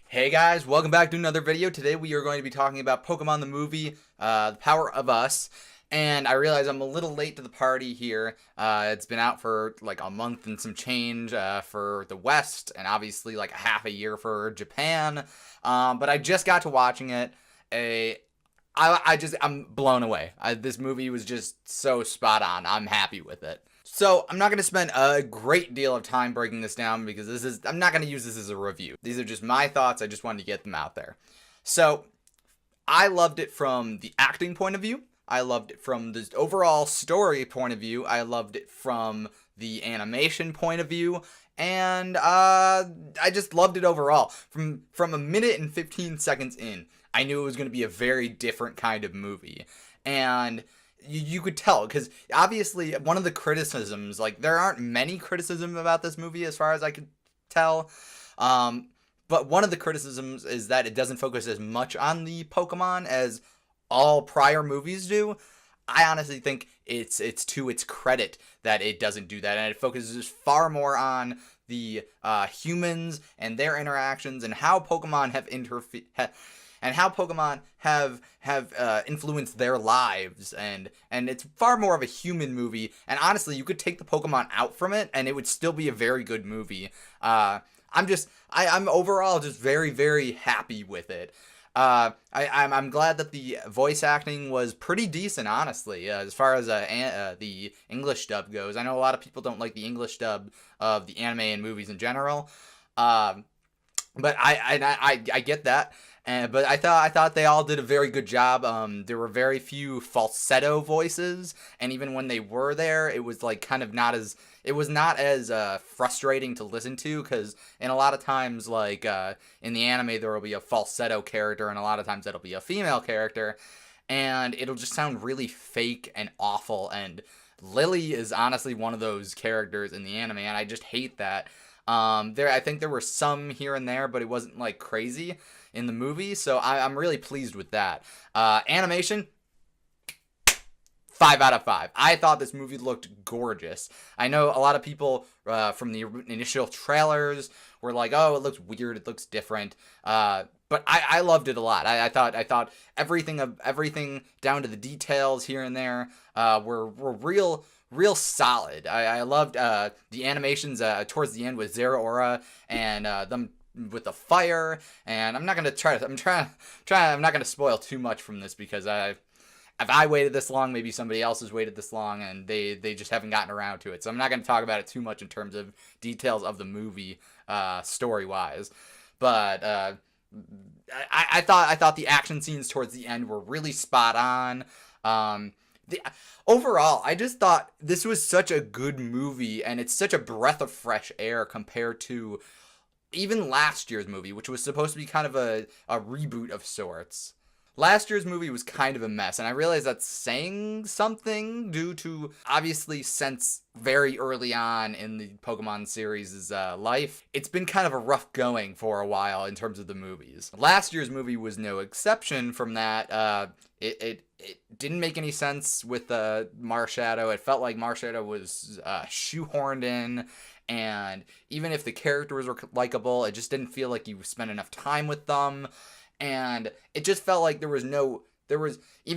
Hey guys, welcome back to another video. Today we are going to be talking about Pokemon the movie, The Power of Us. And I realize I'm a little late to the party here. It's been out for like a month and some change for the West, and obviously like a half a year for Japan. But I just got to watching it. I'm blown away. This movie was just so spot on. I'm happy with it. So I'm not going to spend a great deal of time breaking this down because I'm not going to use this as a review. These are just my thoughts. I just wanted to get them out there. So I loved it from the acting point of view. I loved it from the overall story point of view. I loved it from the animation point of view. And I just loved it overall. From a minute and 15 seconds in, I knew it was going to be a very different kind of movie. And you could tell, because obviously one of the criticisms, like there aren't many criticisms about this movie as far as I could tell, but one of the criticisms is that it doesn't focus as much on the Pokemon as all prior movies do. I honestly think it's to its credit that it doesn't do that, and it focuses far more on the humans and their interactions and how Pokemon have influenced their lives, and it's far more of a human movie. And honestly, you could take the Pokemon out from it and it would still be a very good movie. I'm overall just very, very happy with it. I'm glad that the voice acting was pretty decent, honestly, as far as the English dub goes. I know a lot of people don't like the English dub of the anime and movies in general, but I get that. But I thought they all did a very good job. There were very few falsetto voices, and even when they were there, it was like kind of not as frustrating to listen to, because in a lot of times, like in the anime, there will be a falsetto character, and a lot of times that'll be a female character, and it'll just sound really fake and awful. And Lily is honestly one of those characters in the anime, and I just hate that. I think there were some here and there, but it wasn't like crazy in the movie, so I'm really pleased with that. Animation, 5 out of 5. I thought this movie looked gorgeous. I know a lot of people from the initial trailers were like, "Oh, it looks weird. It looks different." But I loved it a lot. I thought everything down to the details here and there were real solid. I loved the animations towards the end with Zeraora and them with the fire. And I'm not gonna spoil too much from this, because if I waited this long, maybe somebody else has waited this long and they just haven't gotten around to it. So I'm not going to talk about it too much in terms of details of the movie story-wise. But I thought the action scenes towards the end were really spot on. Overall, I just thought this was such a good movie, and it's such a breath of fresh air compared to even last year's movie, which was supposed to be kind of a reboot of sorts. Last year's movie was kind of a mess, and I realize that's saying something due to, obviously, since very early on in the Pokemon series' life, it's been kind of a rough going for a while in terms of the movies. Last year's movie was no exception from that. It didn't make any sense with Marshadow. It felt like Marshadow was shoehorned in, and even if the characters were likable, it just didn't feel like you spent enough time with them. And it just felt like even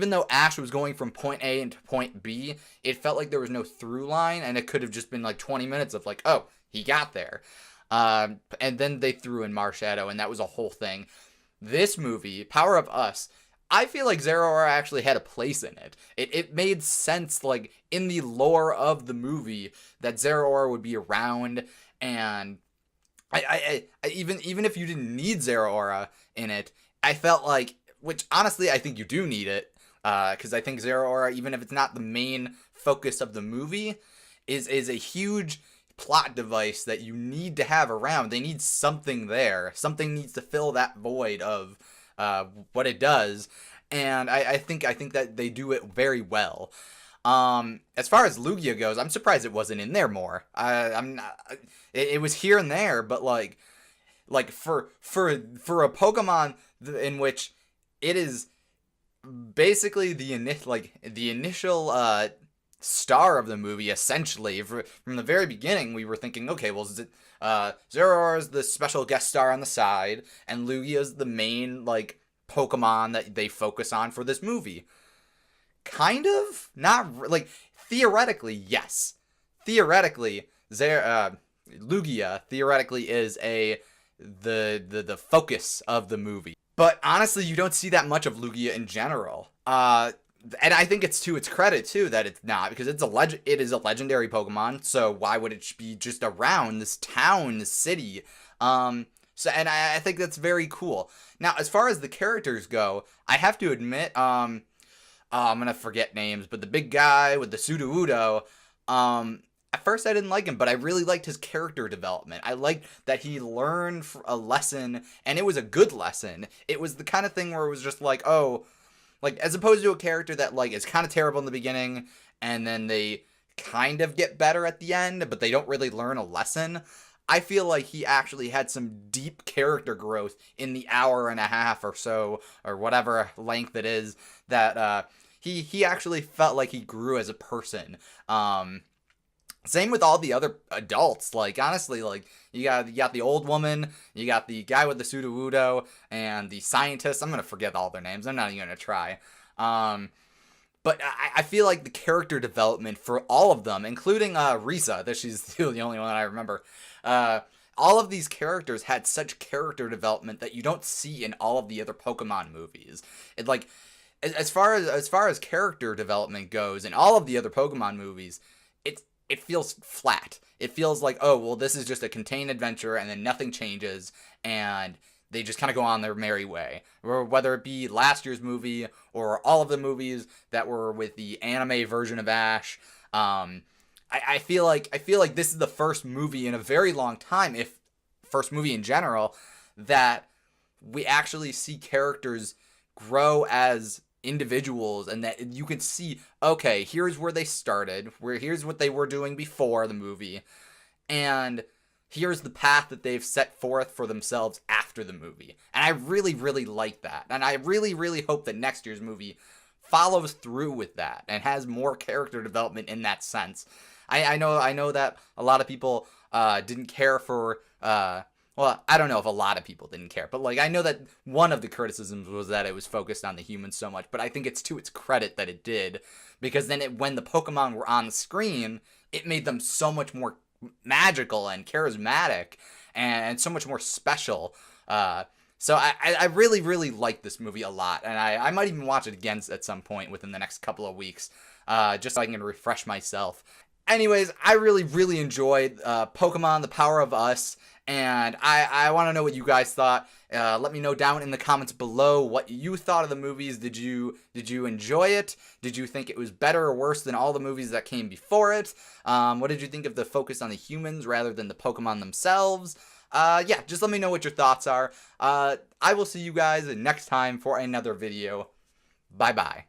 though Ash was going from point A into point B, it felt like there was no through line, and it could have just been like 20 minutes of like, oh, he got there. And then they threw in Marshadow, and that was a whole thing. This movie, Power of Us, I feel like Zeraora actually had a place in it. It made sense, like, in the lore of the movie, that Zeraora would be around, and I even if you didn't need Zeraora in it, I felt like, which honestly I think you do need it, because I think Zeraora, even if it's not the main focus of the movie, is a huge plot device that you need to have around. They need something there. Something needs to fill that void of what it does, and I think that they do it very well. As far as Lugia goes, I'm surprised it wasn't in there more. I'm not. It was here and there, but like for a Pokemon in which it is basically the initial star of the movie, essentially. From the very beginning, we were thinking, okay, well, Zeraora is the special guest star on the side, and Lugia is the main, like, Pokemon that they focus on for this movie. Kind of? Not, like, theoretically, yes. Theoretically, Lugia, theoretically, is the focus of the movie. But honestly, you don't see that much of Lugia in general. And I think it's to its credit too that it's not, because it is a legendary Pokemon. So why would it be just around this town, this city? And I think that's very cool. Now, as far as the characters go, I have to admit, I'm gonna forget names, but the big guy with the Sudowoodo, at first I didn't like him, but I really liked his character development. I liked that he learned a lesson, and it was a good lesson. It was the kind of thing where it was just like, oh, like, as opposed to a character that, like, is kind of terrible in the beginning, and then they kind of get better at the end, but they don't really learn a lesson. I feel like he actually had some deep character growth in the hour and a half or so, or whatever length it is, that he actually felt like he grew as a person. Same with all the other adults. Like, honestly, like, you got the old woman, you got the guy with the Sudowoodo, and the scientist. I'm gonna forget all their names. I'm not even gonna try. But I feel like the character development for all of them, including Risa, that she's the only one I remember. All of these characters had such character development that you don't see in all of the other Pokemon movies. It, like, as far as character development goes in all of the other Pokemon movies, it feels flat. It feels like, oh, well, this is just a contained adventure, and then nothing changes, and they just kind of go on their merry way. Or whether it be last year's movie or all of the movies that were with the anime version of Ash. I feel like this is the first movie in a very long time, if first movie in general, that we actually see characters grow as individuals, and that you can see, okay, here's where they started, here's what they were doing before the movie, and here's the path that they've set forth for themselves after the movie. And I really, really like that. And I really, really hope that next year's movie follows through with that and has more character development in that sense. I know that a lot of people didn't care for well, I don't know if a lot of people didn't care, but, like, I know that one of the criticisms was that it was focused on the humans so much, but I think it's to its credit that it did, because then when the Pokemon were on the screen, it made them so much more magical and charismatic and so much more special. So I really, really like this movie a lot, and I might even watch it again at some point within the next couple of weeks, just so I can refresh myself. Anyways, I really, really enjoyed Pokemon The Power of Us, and I want to know what you guys thought. Let me know down in the comments below what you thought of the movies. Did you enjoy it? Did you think it was better or worse than all the movies that came before it? What did you think of the focus on the humans rather than the Pokemon themselves? Yeah, just let me know what your thoughts are. I will see you guys next time for another video. Bye-bye.